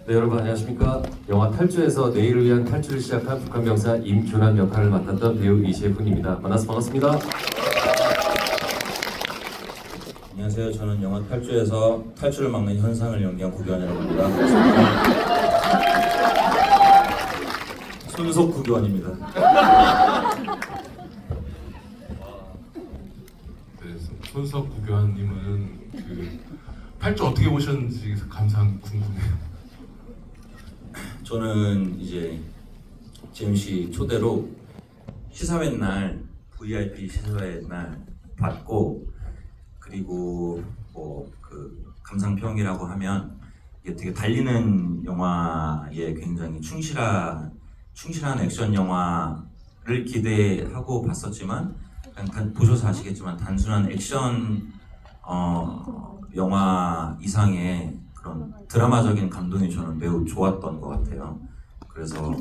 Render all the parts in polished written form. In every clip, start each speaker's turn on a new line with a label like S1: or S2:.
S1: 네, 여러분 안녕하십니까. 영화 탈주에서 내일을 위한 탈주를 시작한 북한 병사 임준환 역할을 맡았던 배우 이시훈입니다. 만나서 반갑습니다.
S2: 안녕하세요. 저는 영화 탈주에서 탈주를 막는 현상을 연기한 구교환이라고 합니다. 손속 구교환입니다.
S3: 네, 손석 구교환님은 그 탈주 어떻게 보셨는지 감상 궁금해요.
S2: 저는 이제 재훈 씨 초대로 시사회 날 VIP 시사회 날 봤고, 그리고 뭐 그 감상평이라고 하면 이게 되게 달리는 영화에 굉장히 충실한 액션 영화를 기대하고 봤었지만, 그냥 보셔서 아시겠지만 단순한 액션 영화 이상의 그런 드라마적인 감동이 저는 매우 좋았던 것 같아요. 그래서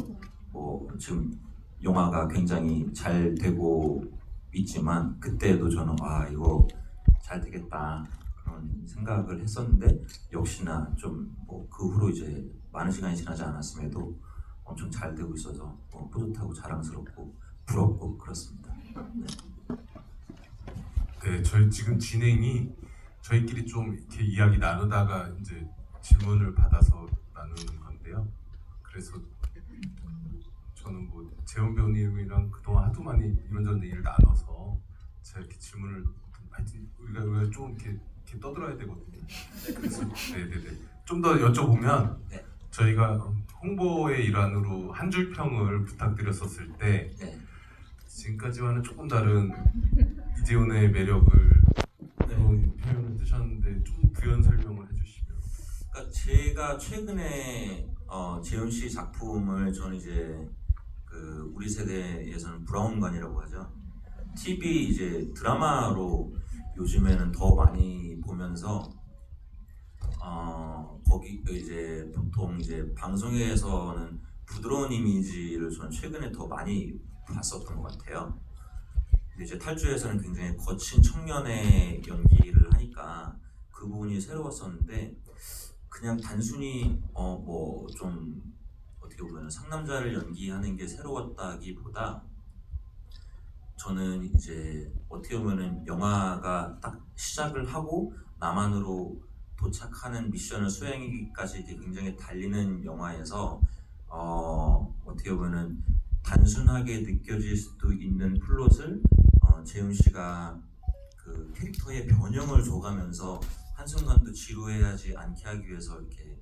S2: 뭐 지금 영화가 굉장히 잘 되고 있지만 그때도 저는 이거 잘 되겠다 그런 생각을 했었는데, 역시나 좀 뭐 그 후로 이제 많은 시간이 지나지 않았음에도 엄청 잘 되고 있어서 뿌듯하고 자랑스럽고 부럽고 그렇습니다.
S3: 네, 저희 지금 진행이 저희끼리 좀 이렇게 이야기 나누다가 이제 질문을 받아서 나누는 건데요. 그래서 저는 뭐 재훈 배우님이랑 그동안 하도 많이 이런저런 얘기를 나눠서 제가 이렇게 질문을 하여튼 우리가 좀 이렇게 떠들어야 되거든요. 그래서 네네네 좀 더 여쭤보면
S2: 네.
S3: 저희가 홍보의 일환으로 한 줄 평을 부탁드렸었을 때
S2: 네.
S3: 지금까지와는 조금 다른 이재훈의 매력을 그런 표현을 쓰셨는데 좀 부연 설명을 해주시면.
S2: 그러니까 제가 최근에 재훈 씨 작품을 저는 이제 그 우리 세대에서는 브라운관이라고 하죠. TV 이제 드라마로 요즘에는 더 많이 보면서 거기 이제 보통 이제 방송에서는 부드러운 이미지를 저는 최근에 더 많이 봤었던 것 같아요. 근데 이제 탈주에서는 굉장히 거친 청년의 연기를 하니까 그 부분이 새로웠었는데, 그냥 단순히 뭐 좀 어떻게 보면 상남자를 연기하는 게 새로웠다기보다 저는 이제 어떻게 보면은 영화가 딱 시작을 하고 남한으로 도착하는 미션을 수행하기까지 이게 굉장히 달리는 영화에서 어떻게 보면은 단순하게 느껴질 수도 있는 플롯을 재훈 씨가 그 캐릭터의 변형을 줘가면서 한순간도 지루해하지 않게 하기 위해서 이렇게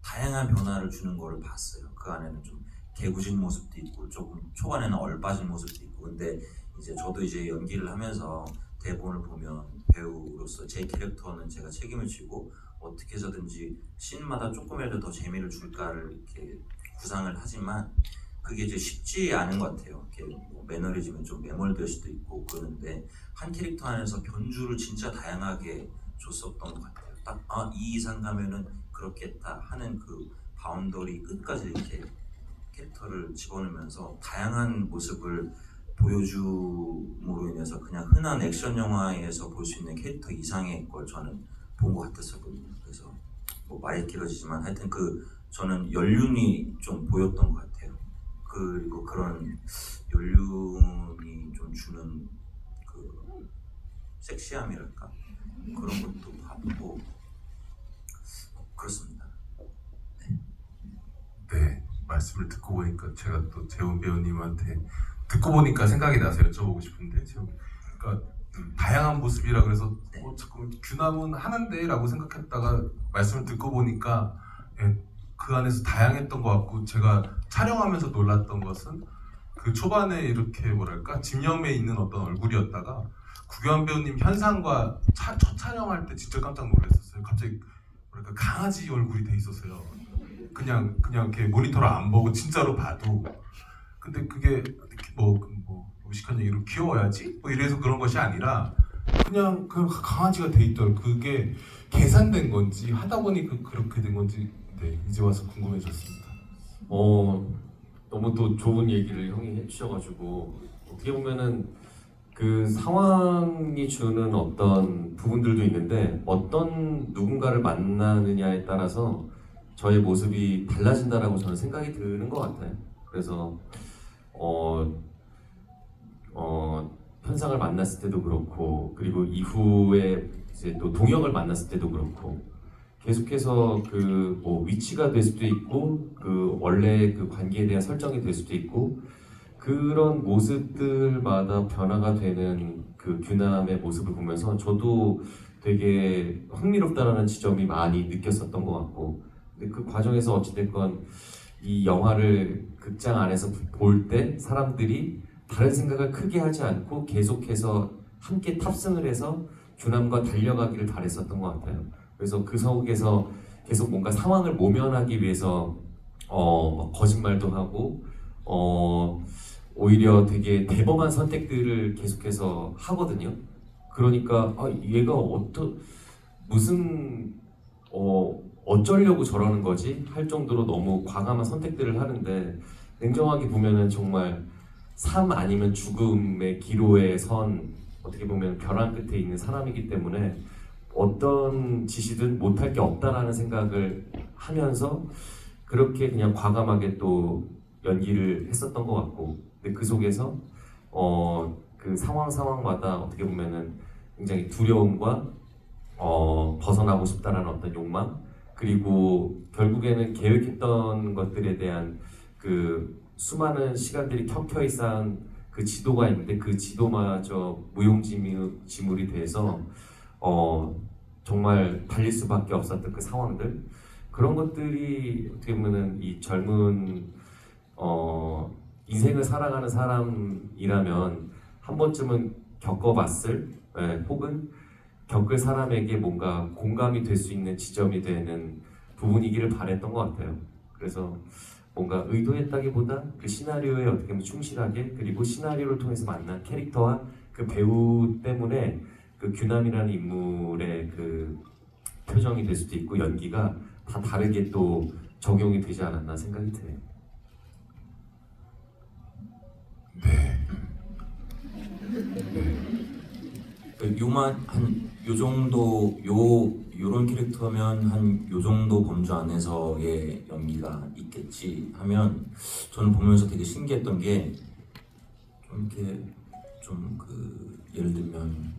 S2: 다양한 변화를 주는 거를 봤어요. 그 안에는 좀 개구진 모습도 있고 조금 초반에는 얼빠진 모습도 있고. 근데 이제 저도 이제 연기를 하면서 대본을 보면 배우로서 제 캐릭터는 제가 책임을 지고 어떻게 해서든지 씬마다 조금이라도 더 재미를 줄까를 이렇게 구상을 하지만 그게 이제 쉽지 않은 것 같아요. 이렇게 뭐 매너리즘에 좀 매몰될 수도 있고 그러는데, 한 캐릭터 안에서 변주를 진짜 다양하게 줬었던 것 같아요. 딱 이 이상 가면은 그렇겠다 하는 그 바운더리 끝까지 이렇게 캐릭터를 집어넣으면서 다양한 모습을 보여줌으로 인해서 그냥 흔한 액션 영화에서 볼 수 있는 캐릭터 이상의 걸 저는 본 것 같았었거든요. 그래서 뭐 말이 길어지지만 하여튼 그 저는 연륜이 좀 보였던 것 같아요. 그리고 그런 연륜이 좀 주는 그 섹시함이랄까 그런 것도 봤고 그렇습니다.
S3: 네, 말씀을 듣고 보니까 제가 또 재훈 배우님한테 듣고 보니까 생각이 나서 여쭤보고 싶은데, 그러니까 다양한 모습이라 그래서 자꾸 규남은 하는데라고 생각했다가 말씀을 듣고 보니까 그 안에서 다양했던 것 같고, 제가 촬영하면서 놀랐던 것은 그 초반에 이렇게 뭐랄까 집념에 있는 어떤 얼굴이었다가 구교환 배우님 현상과 첫 촬영할 때 진짜 깜짝 놀랐었어요. 갑자기 뭐랄까 강아지 얼굴이 돼 있었어요. 그냥 이렇게 모니터를 안 보고 진짜로 봐도. 근데 그게 뭐 무식한 얘기로 귀여워야지 뭐 이래서 그런 것이 아니라 그냥 강아지가 돼 있더라고. 그게 계산된 건지 하다 보니 그렇게 된 건지 이제 와서 궁금해졌습니다.
S1: 너무 또 좋은 얘기를 형이 해주셔가지고 어떻게 보면은 그 상황이 주는 어떤 부분들도 있는데 어떤 누군가를 만나느냐에 따라서 저의 모습이 달라진다라고 저는 생각이 드는 것 같아요. 그래서 현상을 만났을 때도 그렇고, 그리고 이후에 이제 또 동혁을 만났을 때도 그렇고, 계속해서 그 뭐 위치가 될 수도 있고, 그 원래 그 관계에 대한 설정이 될 수도 있고, 그런 모습들마다 변화가 되는 그 규남의 모습을 보면서 저도 되게 흥미롭다라는 지점이 많이 느꼈었던 것 같고, 근데 그 과정에서 어찌됐건 이 영화를 극장 안에서 볼 때 사람들이 다른 생각을 크게 하지 않고 계속해서 함께 탑승을 해서 규남과 달려가기를 바랬었던 것 같아요. 그래서 그 속에서 계속 뭔가 상황을 모면하기 위해서 거짓말도 하고 오히려 되게 대범한 선택들을 계속해서 하거든요. 그러니까 얘가 무슨 어쩌려고 저러는 거지? 할 정도로 너무 과감한 선택들을 하는데, 냉정하게 보면은 정말 삶 아니면 죽음의 기로에 선, 어떻게 보면 벼랑 끝에 있는 사람이기 때문에 어떤 짓이든 못할 게 없다라는 생각을 하면서 그렇게 그냥 과감하게 또 연기를 했었던 것 같고, 근데 그 속에서 그 상황마다 어떻게 보면은 굉장히 두려움과 벗어나고 싶다라는 어떤 욕망, 그리고 결국에는 계획했던 것들에 대한 그 수많은 시간들이 켜켜이 쌓은 그 지도가 있는데, 그 지도마저 무용지물이 돼서 정말 달릴 수밖에 없었던 그 상황들, 그런 것들이 어떻게 보면은 이 젊은 인생을 살아가는 사람이라면 한 번쯤은 겪어봤을, 혹은 겪을 사람에게 뭔가 공감이 될 수 있는 지점이 되는 부분이기를 바랬던 것 같아요. 그래서 뭔가 의도했다기보다 그 시나리오에 어떻게 보면 충실하게, 그리고 시나리오를 통해서 만난 캐릭터와 그 배우 때문에 그 규남이라는 인물의 그 표정이 될 수도 있고, 연기가 다 다르게 또 적용이 되지 않았나 생각이 드네요.
S3: 네.
S2: 요 정도 요런 캐릭터면 한 요 정도 범주 안에서의 연기가 있겠지 하면, 저는 보면서 되게 신기했던 게 좀 이렇게 좀 그 예를 들면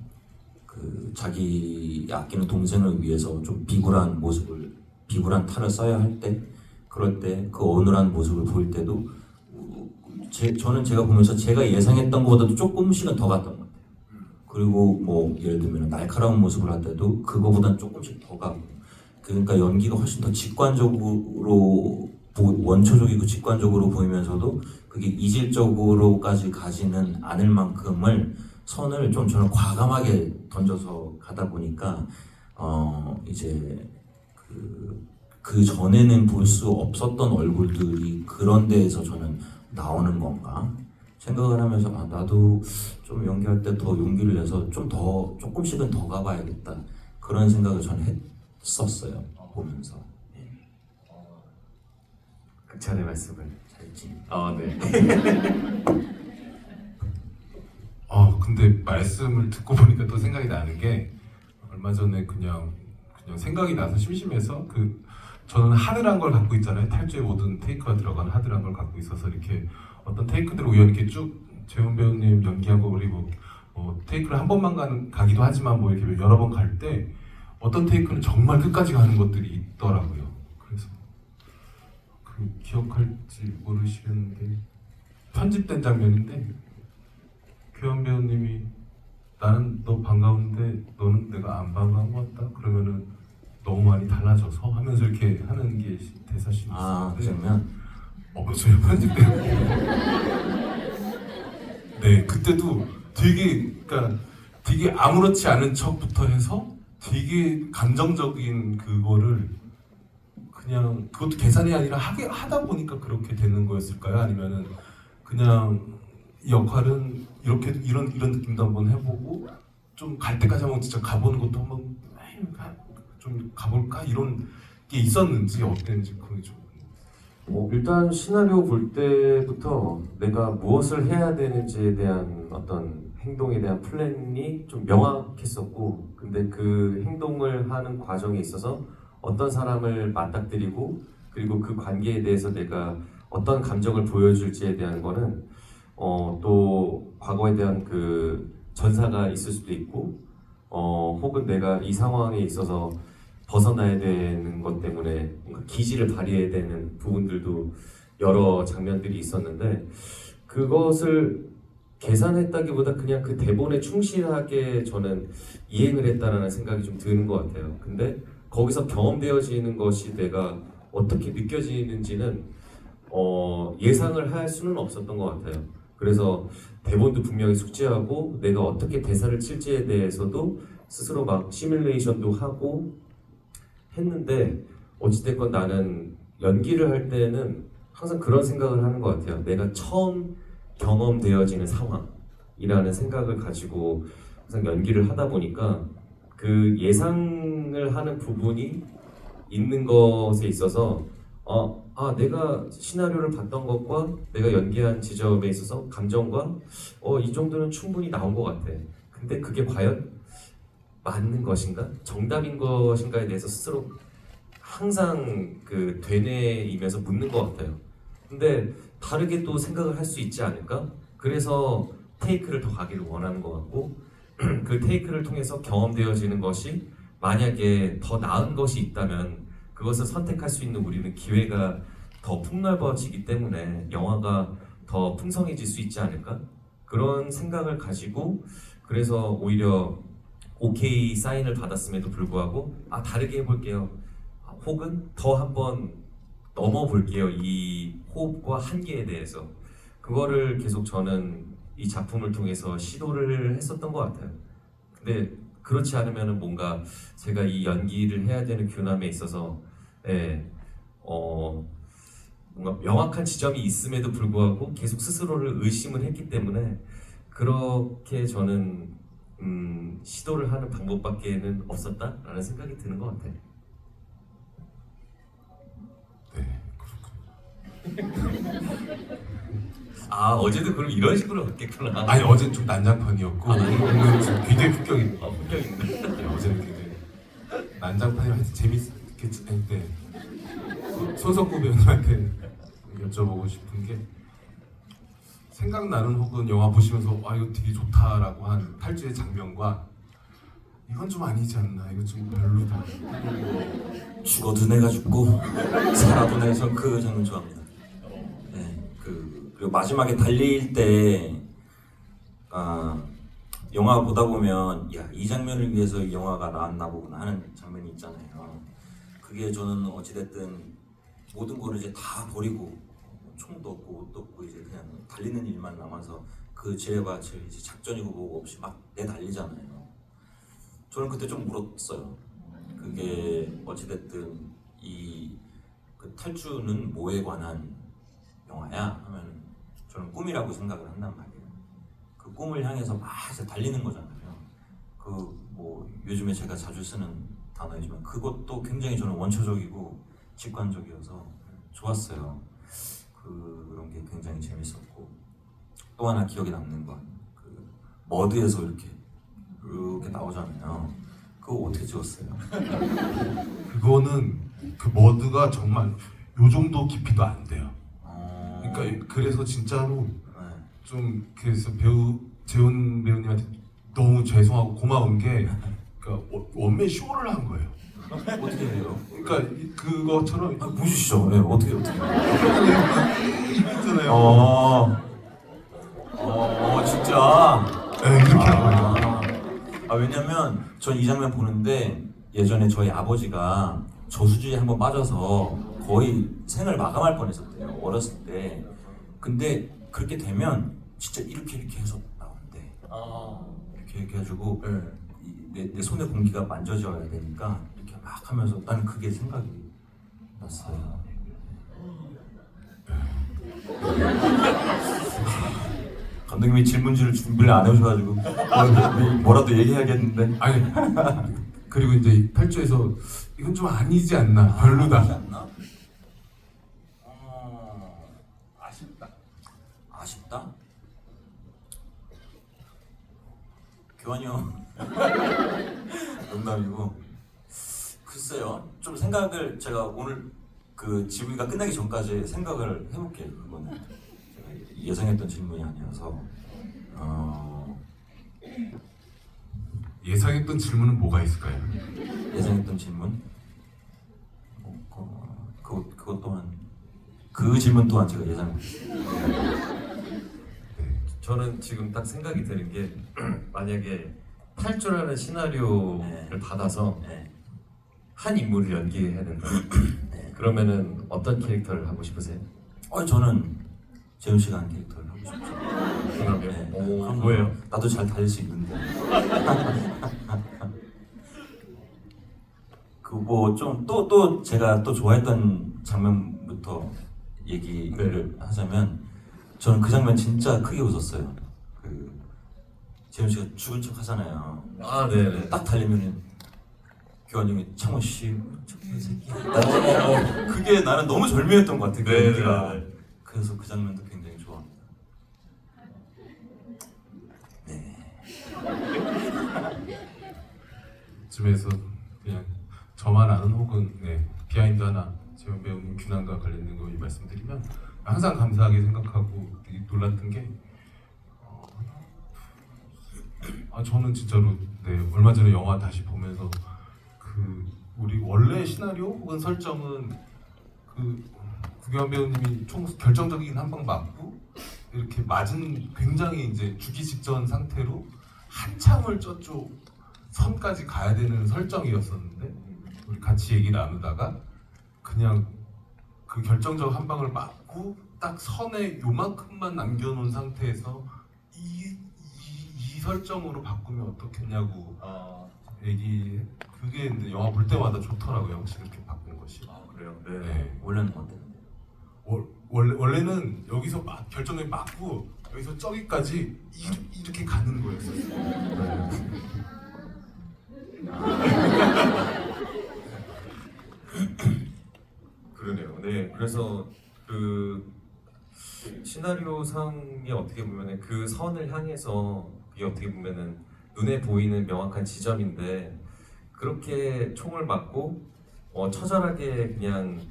S2: 그 자기 아끼는 동생을 위해서 좀 비굴한 탈을 써야 할 때, 그럴 때 그 어눌한 모습을 볼 때도 저는 제가 보면서 제가 예상했던 것보다도 조금씩은 더 갔던 것 같아요. 그리고 뭐 예를 들면 날카로운 모습을 할 때도 그거보단 조금씩 더 가고, 그러니까 연기가 훨씬 더 직관적으로 원초적이고 직관적으로 보이면서도 그게 이질적으로까지 가지는 않을 만큼을 선을 좀 저는 과감하게 던져서 가다 보니까 이제 그 전에는 볼 수 없었던 얼굴들이 그런 데에서 저는 나오는 건가 생각을 하면서, 나도 좀 연기할 때 더 용기를 내서 조금씩은 더 가봐야겠다, 그런 생각을 저는 했었어요 보면서.
S1: 극찬의 말씀을.
S2: 잘지.
S1: 네.
S3: 근데 말씀을 듣고 보니까 또 생각이 나는 게, 얼마 전에 그냥 생각이 나서 심심해서 저는 하드란 걸 갖고 있잖아요. 탈주의 모든 테이크가 들어간 하드란 걸 갖고 있어서 이렇게 어떤 테이크들을 우연히 이렇게 쭉 재훈 배우님 연기하고, 그리고 테이크를 한 번만 가기도 하지만 뭐 이렇게 여러 번 갈 때 어떤 테이크는 정말 끝까지 가는 것들이 있더라고요. 그래서 기억할지 모르시겠는데, 편집된 장면인데 규현 배우님이 나는 너 반가운데 너는 내가 안 반가운 것 같다 그러면은 너무 많이 달라져서 하면서 이렇게 하는 게 대사씬이 있었는데,
S2: 그 장면?
S3: 저희 편집된 네, 그때도 되게 아무렇지 않은 척부터 해서 되게 감정적인 그거를 그냥, 그것도 계산이 아니라 하다 보니까 그렇게 되는 거였을까요? 아니면은 그냥 이 역할은 이런 느낌도 한번 해보고 좀 갈 때까지 한번 진짜 가보는 것도 한번 좀 가볼까, 이런 게 있었는지 어땠는지 그게 좀.
S1: 일단 시나리오 볼 때부터 내가 무엇을 해야 되는지에 대한 어떤 행동에 대한 플랜이 좀 명확했었고, 근데 그 행동을 하는 과정에 있어서 어떤 사람을 맞닥뜨리고 그리고 그 관계에 대해서 내가 어떤 감정을 보여줄지에 대한 거는 또 과거에 대한 그 전사가 있을 수도 있고 혹은 내가 이 상황에 있어서 벗어나야 되는 것 때문에 뭔가 기지를 발휘해야 되는 부분들도 여러 장면들이 있었는데 그것을 계산했다기보다 그냥 그 대본에 충실하게 저는 이행을 했다라는 생각이 좀 드는 것 같아요. 근데 거기서 경험되어지는 것이 내가 어떻게 느껴지는지는 예상을 할 수는 없었던 것 같아요. 그래서 대본도 분명히 숙지하고 내가 어떻게 대사를 칠지에 대해서도 스스로 막 시뮬레이션도 하고 했는데 어찌됐건 나는 연기를 할 때는 항상 그런 생각을 하는 것 같아요. 내가 처음 경험되어지는 상황이라는 생각을 가지고 항상 연기를 하다 보니까 그 예상을 하는 부분이 있는 것에 있어서 내가 시나리오를 봤던 것과 내가 연기한 지점에 있어서 감정과 이 정도는 충분히 나온 것 같아. 근데 그게 과연 맞는 것인가? 정답인 것인가에 대해서 스스로 항상 그 되뇌이면서 묻는 것 같아요. 근데 다르게 또 생각을 할 수 있지 않을까? 그래서 테이크를 더 가기를 원하는 것 같고 그 테이크를 통해서 경험되어지는 것이 만약에 더 나은 것이 있다면 그것을 선택할 수 있는 우리는 기회가 더 폭넓어지기 때문에 영화가 더 풍성해질 수 있지 않을까? 그런 생각을 가지고 그래서 오히려 오케이 사인을 받았음에도 불구하고 다르게 해볼게요. 혹은 더 한번 넘어볼게요. 이 호흡과 한계에 대해서 그거를 계속 저는 이 작품을 통해서 시도를 했었던 것 같아요. 근데 그렇지 않으면 뭔가 제가 이 연기를 해야 되는 교남에 있어서 뭔가 명확한 지점이 있음에도 불구하고 계속 스스로를 의심을 했기 때문에 그렇게 저는 시도를 하는 방법밖에는 없었다라는 생각이 드는 것 같아요.
S3: 네,
S1: 어제도 그럼 이런 식으로 갔겠구나.
S3: 아니 어제 좀 난장판이었고 오늘은 좀 굉장히 품격입니다.
S1: 품격인데.
S3: 네, 어제는 굉장히 난장판이라 해서 재밌겠지 했는데 손석구 배우님한테 여쭤보고 싶은 게 생각나는 혹은 영화 보시면서 이거 되게 좋다라고 한 탈주의 장면과 이건 좀 아니지 않나, 이거 좀 별로다.
S2: 죽어도 내가 죽고 살아도 내가 그 장면 좋아합니다. 네, 그리고 마지막에 달릴 때 영화 보다 보면 이 장면을 위해서 이 영화가 나왔나 보구나 하는 장면이 있잖아요. 그게 저는 어찌됐든 모든 거를 이제 다 버리고 총도 없고 옷도 없고 이제 그냥 달리는 일만 남아서 그 지뢰밭을 이제 작전이고 뭐고 없이 막 내달리잖아요. 저는 그때 좀 울었어요. 그게 어찌됐든 그 탈주는 뭐에 관한 영화야 하면 저는 꿈이라고 생각을 한단 말이에요. 그 꿈을 향해서 막 이제 달리는 거잖아요. 그 뭐 요즘에 제가 자주 쓰는 단어이지만 그것도 굉장히 저는 원초적이고 직관적이어서 좋았어요. 그런 게 굉장히 재밌었고 또 하나 기억에 남는 건 그 머드에서 이렇게 나오잖아요. 그거 어떻게 찍었어요?
S3: 그거는 그 머드가 정말 요 정도 깊이도 안 돼요. 그러니까 그래서 진짜로 좀 그래서 재훈 배우님한테 너무 죄송하고 고마운 게 그러니까 원맨 쇼를 한 거예요.
S2: 어떻게 해요?
S3: 그러니까 그것처럼
S2: 보여주시죠. 네, 어떻게
S3: 있잖아요.
S2: 진짜.
S3: 네, 그렇게 한 거예요.
S2: 왜냐면 전 이 장면 보는데 예전에 저희 아버지가 저수지에 한번 빠져서 거의 생을 마감할 뻔했었대요. 어렸을 때. 근데 그렇게 되면 진짜 이렇게 해서 나온대. 이렇게 해가지고 내 손에 공기가 만져져야 되니까 이렇게 막 하면서 나는 그게 생각이 났어요. 감독님이 질문지를 준비를 안 해오셔가지고 뭐라도 얘기해야겠는데.
S3: 아니 그리고 이제 탈주에서 이건 좀 아니지 않나, 별로다.
S2: 아쉽다? 교환이 형 농담이고 글쎄요 좀 좀 생각을 제가 오늘 그 지구가 끝나기 전까지 생각을 해볼게요. 이거는 제가 예상했던 질문이 아니라서
S3: 예상했던 질문은 뭐가 있을까요?
S2: 예상했던 질문 그것 또한 그 질문 또한 제가 예상했어요.
S1: 저는 지금 딱 생각이 드는 게 만약에 탈주라는 시나리오를
S2: 네.
S1: 받아서
S2: 네.
S1: 한 인물을 연기해야 된다.
S2: 네.
S1: 그러면은 어떤 캐릭터를 하고 싶으세요?
S2: 저는 재훈 씨가 한 캐릭터를 하고 싶죠.
S1: 그러면
S2: 네.
S1: 오,
S2: 그럼
S1: 뭐예요?
S2: 나도 잘 달릴 수 있는데. 그 뭐 좀 또 제가 또 좋아했던 장면부터 얘기를 하자면 저는 그 장면 진짜 크게 웃었어요. 그 재훈 씨가 죽은 척 하잖아요.
S1: 아, 네네.
S2: 딱 달리면은 교환형이 창원 씨, 저기 새끼. 나는 그게 나는 너무 절묘했던 것 같아. 그
S1: 네,
S2: 연기가.
S1: 네.
S2: 그래서 그 장면도 굉장히 좋아합니다. 네.
S3: 쯤에서 그냥 저만 아는 혹은 비하인드 하나 재훈 배우님 근황과 관련된 거 말씀드리면 항상 감사하게 생각하고 되게 놀랐던 게 저는 진짜로 얼마 전에 영화 다시 보면서 그 우리 원래 시나리오 혹은 설정은 그 구교환 배우님이 총 결정적인 한 방 맞고 이렇게 맞은 굉장히 이제 죽기 직전 상태로 한참을 저쪽 선까지 가야 되는 설정이었었는데 우리 같이 얘기 나누다가 그냥 그 결정적 한 방을 맞고 딱 선에 요만큼만 남겨놓은 상태에서 이 설정으로 바꾸면 어떻겠냐고 얘기 그게 근데 영화 볼 때마다 좋더라고요. 혹시 그렇게 바꾼 것이.
S1: 그래요?
S3: 네.
S2: 원래는 어땠는데?
S3: 원래는 여기서 막 결정을 맞고 여기서 저기까지 이렇게 가는 거였어요.
S1: 그러네요. 네, 그래서 그 시나리오상이 어떻게 보면은 그 선을 향해서 그게 어떻게 보면은 눈에 보이는 명확한 지점인데 그렇게 총을 맞고 처절하게 그냥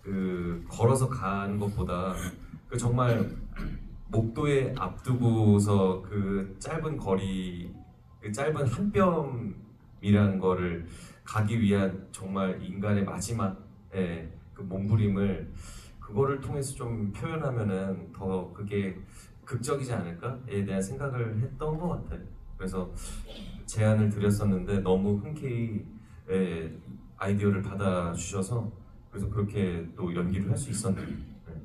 S1: 그 걸어서 가는 것보다 그 정말 목도에 앞두고서 그 짧은 거리, 그 짧은 한 뼘이라는 거를 가기 위한 정말 인간의 마지막에 그 몸부림을 그거를 통해서 좀 표현하면은 더 그게 극적이지 않을까에 대한 생각을 했던 것 같아요. 그래서 제안을 드렸었는데 너무 흔쾌히 아이디어를 받아주셔서 그래서 그렇게 또 연기를 할 수 있었네요. 네.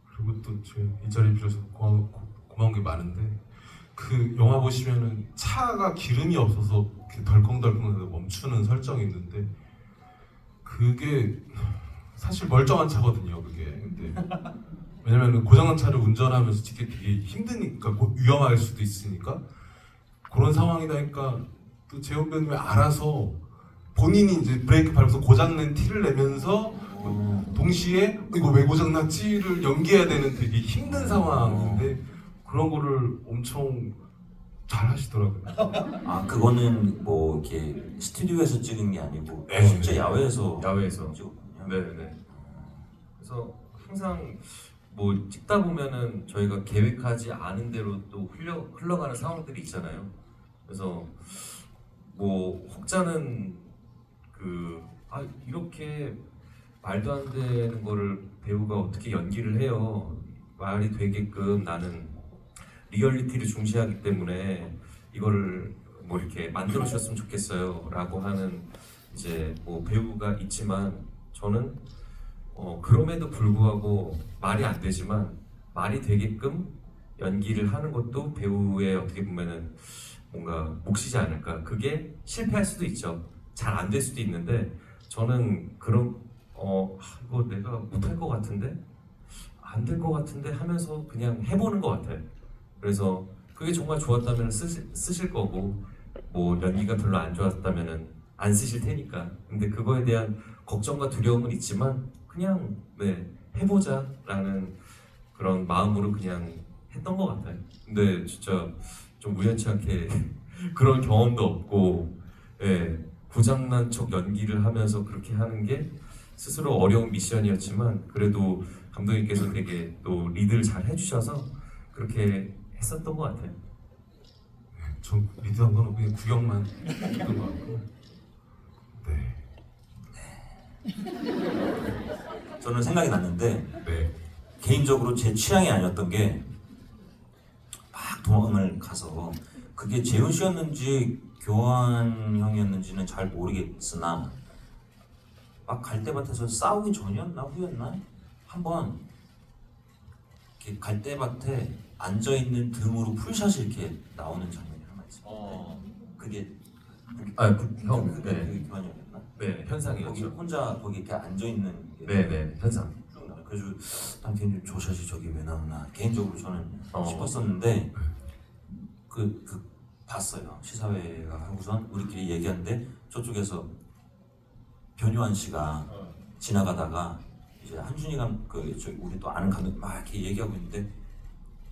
S3: 그리고 또 이 자리에 빌어서 고마운 게 많은데 그 영화 보시면은 차가 기름이 없어서 이렇게 덜컹덜컹해서 멈추는 설정이 있는데 그게 사실 멀쩡한 차거든요. 그게 근데 왜냐면 고장난 차를 운전하면서 찍기 되게 힘드니까 위험할 수도 있으니까 그런 상황이다니까 또 재훈 배우님이 알아서 본인이 이제 브레이크 밟아서 고장낸 티를 내면서 동시에 이거 왜 고장났지를 연기해야 되는 되게 힘든 상황인데 그런 거를 엄청 잘 하시더라고요.
S2: 그거는 뭐 이렇게 스튜디오에서 찍은 게 아니고
S3: 네.
S2: 실제 야외에서
S1: 야외에서.
S2: 찍었군요.
S1: 네네. 그래서 항상 뭐 찍다 보면은 저희가 계획하지 않은 대로 또 흘러가는 상황들이 있잖아요. 그래서 뭐 혹자는 이렇게 말도 안 되는 거를 배우가 어떻게 연기를 해요? 말이 되게끔 나는 리얼리티를 중시하기 때문에 이거를 뭐 이렇게 만들어 주셨으면 좋겠어요라고 하는 이제 뭐 배우가 있지만 저는 그럼에도 불구하고 말이 안 되지만 말이 되게끔 연기를 하는 것도 배우의 어떻게 보면은 뭔가 몫이지 않을까. 그게 실패할 수도 있죠. 잘 안 될 수도 있는데 저는 그런 이거 내가 못할 것 같은데 안 될 것 같은데 하면서 그냥 해보는 것 같아요. 그래서 그게 정말 좋았다면 쓰실 거고 뭐 연기가 별로 안 좋았다면은 안 쓰실 테니까. 근데 그거에 대한 걱정과 두려움은 있지만 그냥 해보자라는 그런 마음으로 그냥 했던 것 같아요. 근데 진짜 좀 우연치 않게 그런 경험도 없고 고장난 척 연기를 하면서 그렇게 하는 게 스스로 어려운 미션이었지만 그래도 감독님께서 되게 또 리드를 잘 해주셔서 그렇게 했었던 것 같아요.
S3: 전 리드한 건 그냥 구경만 했던 것 같고. 네.
S2: 저는 생각이 났는데
S3: 네.
S2: 개인적으로 제 취향이 아니었던 게 막 도망을 가서 그게 재훈 씨였는지 교환 형이었는지는 잘 모르겠으나 막 갈대밭에서 싸우기 전이었나 후였나 한번 이렇게 갈대밭에 앉아 있는 등으로 풀샷이 이렇게 나오는 장면이 하나 있어요. 그게
S1: 형,
S2: 그게
S1: 네,
S2: 교환이었나?
S1: 네,
S2: 거기
S1: 현상이었죠.
S2: 혼자 거기 이렇게 앉아 있는 게
S1: 네, 네, 현상.
S2: 쭉 나와요. 그래서 난 개인적으로 저 샷이 저기 왜 나오나 개인적으로 저는
S1: 어.
S2: 싶었었는데 그 봤어요. 시사회가 하고선 우리끼리 얘기하는데 저쪽에서 변요한 씨가 지나가다가 이제 한준이가 우리 또 아는 감독 막 이렇게 얘기하고 있는데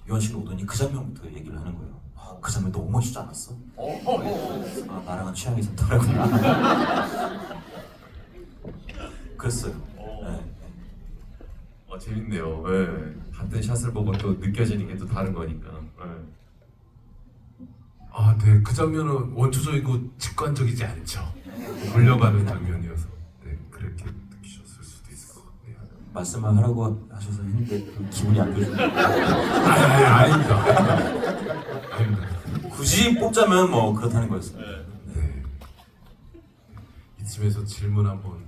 S2: 요한 씨가 오더니 그 장면부터 얘기를 하는 거예요. 그 장면 너무 멋있지 않았어? 아, 나랑은 취향이 좀 다르구나. 그랬어요. 네.
S1: 재밌네요. 네. 같은 샷을 보고 또 느껴지는 게 또 다른 거니까. 네.
S3: 아, 네. 그 장면은 원초적이고 직관적이지 않죠. 몰려가는 장면이어서. 네, 그렇게 느끼셨을 수도 있을 것 같네요.
S2: 말씀을 하라고 하셔서 했는데 기분이 안 좋으시네요.
S3: 아닙니다. 아닙니다.
S2: 굳이 뽑자면 뭐 그렇다는 거였어요.
S3: 네. 이쯤에서 질문 한번